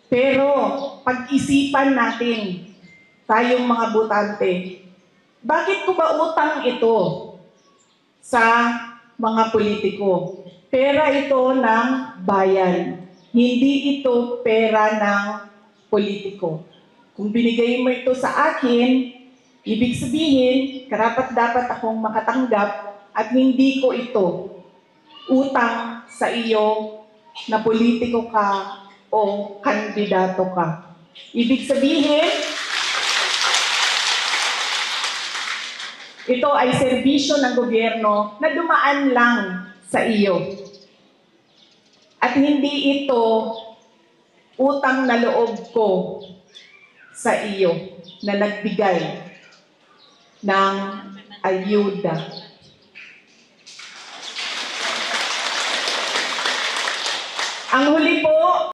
Pero pag-isipan natin, tayong mga botante, bakit ko ba utang ito sa mga politiko? Pera ito ng bayan. Hindi ito pera ng politiko. Kung binigay mo ito sa akin, ibig sabihin, karapat-dapat akong makatanggap at hindi ko ito utang sa iyo na politiko ka o kandidato ka. Ibig sabihin, ito ay serbisyo ng gobyerno na dumaan lang sa iyo. At hindi ito utang na loob ko sa iyo na nagbigay ng ayuda. Ang huli po,